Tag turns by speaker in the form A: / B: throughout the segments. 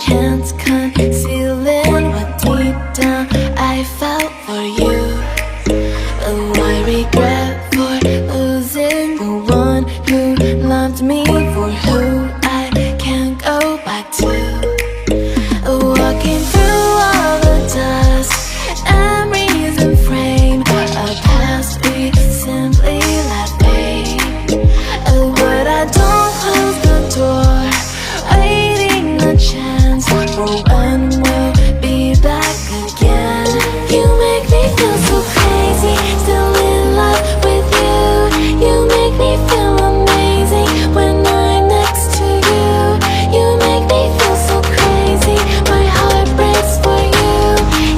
A: can't conceal it. What deep down I felt for you. Oh, I regret for losing the one who loved me, for who I can't go back to. Walking through all the dust, memories and frame, a past we simply let fade. Oh, but I don't close the door, waiting a chance for when we'll be back again. You make me feel so crazy, still in love with you. You make me feel amazing when I'm next to you. You make me feel so crazy, my heart breaks for you.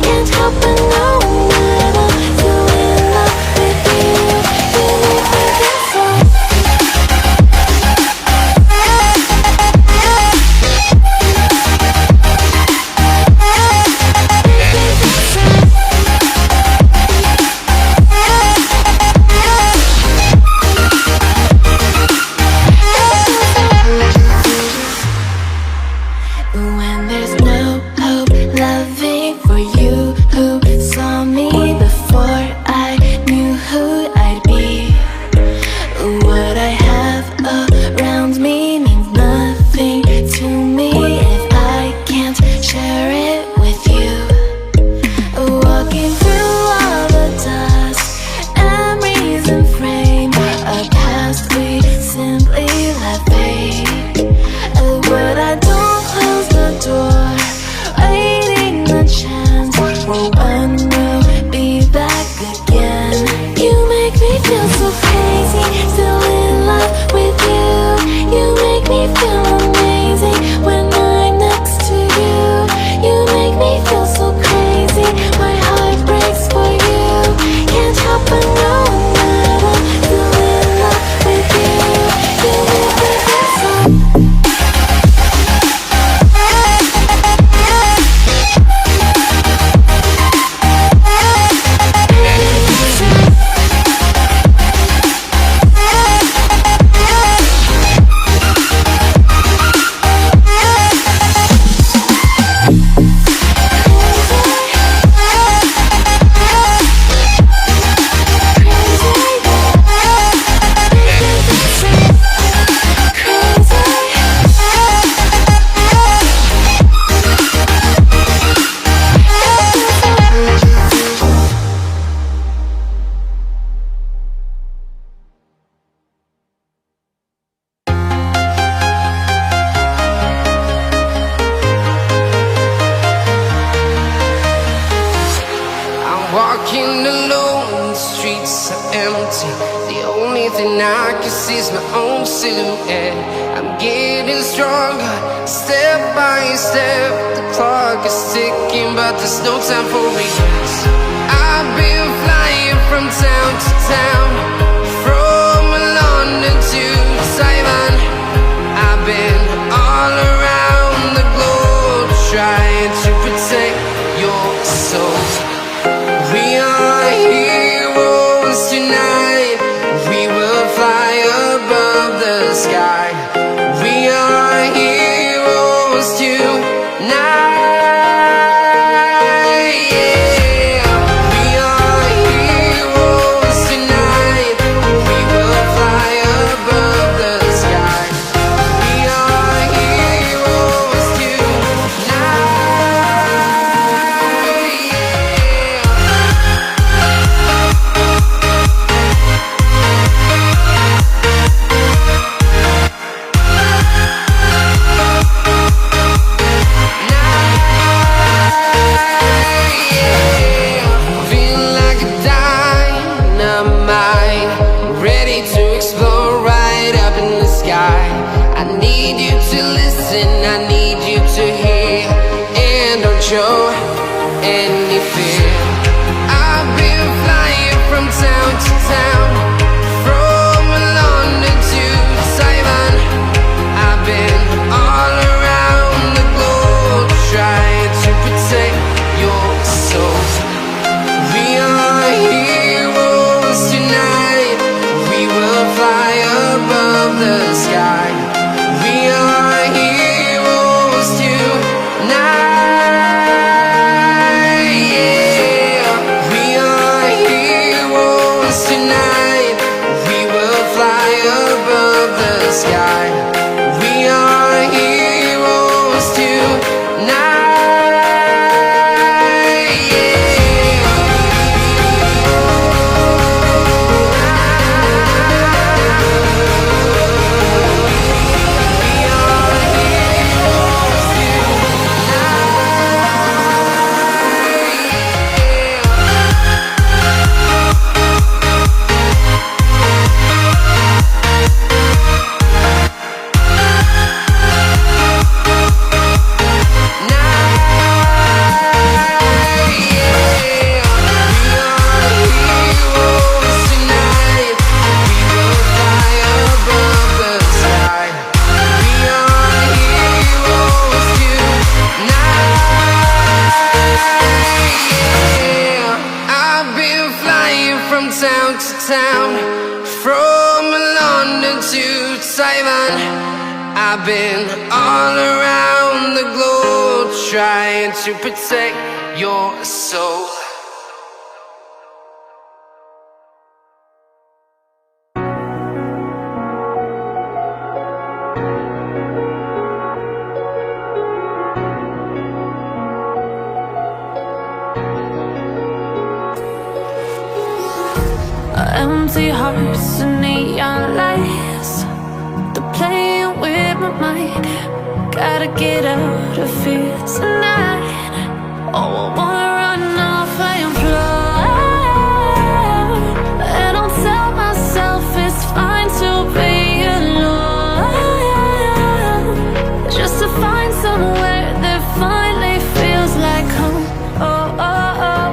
A: Can't help but know that I'm still in love with you. You make me feel so. When there's no hope loving for you who saw me before I knew who I'd be. What I have around me means nothing to me if I can't share it with you. Walking through all the dust, memories and frame, a past we simply let fade. But I don't close the door, waiting a chance for when we'll be back again. You make me feel so crazy, still in love with you. You make me feel amazing when I'm next to you. You make me feel so crazy, my heart breaks for you. Can't help but know that I'm still in love with you. You make me feel so.
B: Walking alone, the streets are empty. The only thing I can see is my own silhouette. I'm getting stronger, step by step. The clock is ticking, but there's no time for regrets. I've been flying from town to town, from London to Taiwan. I've been all around the globe, trying to protect your soul. We are heroes tonight. We will fly above the sky. We are heroes tonight. Yeah. We are heroes tonight. We will fly above the sky. We are heroes tonight. Show any fear. I've been flying from town to town, from London to Taiwan. I've been all around the globe, trying to protect your soul. We are heroes tonight. We will fly above the sky. We are heroes Simon. I've been all around the globe trying to protect your soul.
A: Empty hearts and neon lights, they're playing with my mind. Gotta get out of here tonight. Oh, I wanna run off and fly. And I'll tell myself it's fine to be alone, just to find somewhere that finally feels like home. Oh, oh, oh.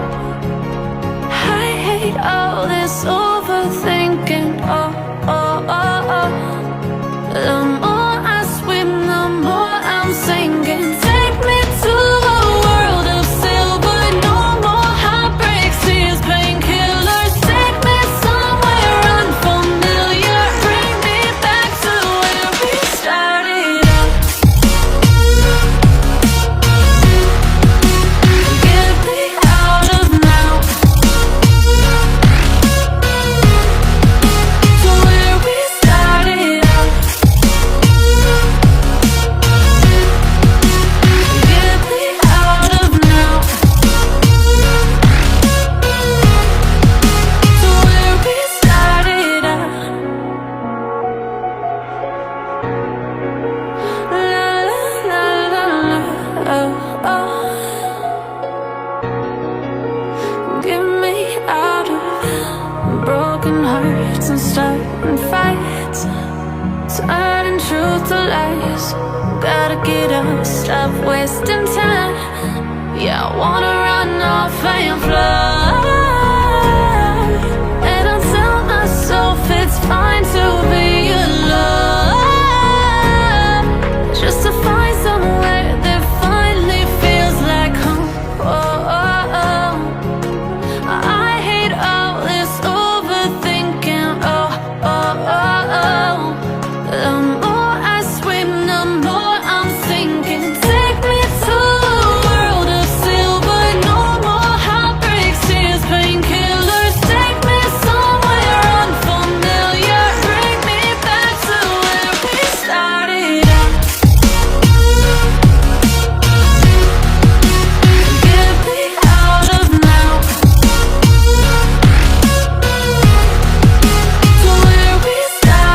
A: I hate all this overthinking. Oh, oh, oh, oh. The more I swim, the more I'm sinking. Take me to a world of silver, no more heartbreaks, tears, painkillers. Take me somewhere unfamiliar, bring me back to where we started out. Get me out of now, to where we started out. Get me out of now, to where we started out. La la la la la, oh, oh. Get me out of broken hearts and starting fights, turning truth to lies. Gotta get up, stop wasting time. Yeah, I wanna run off and fly.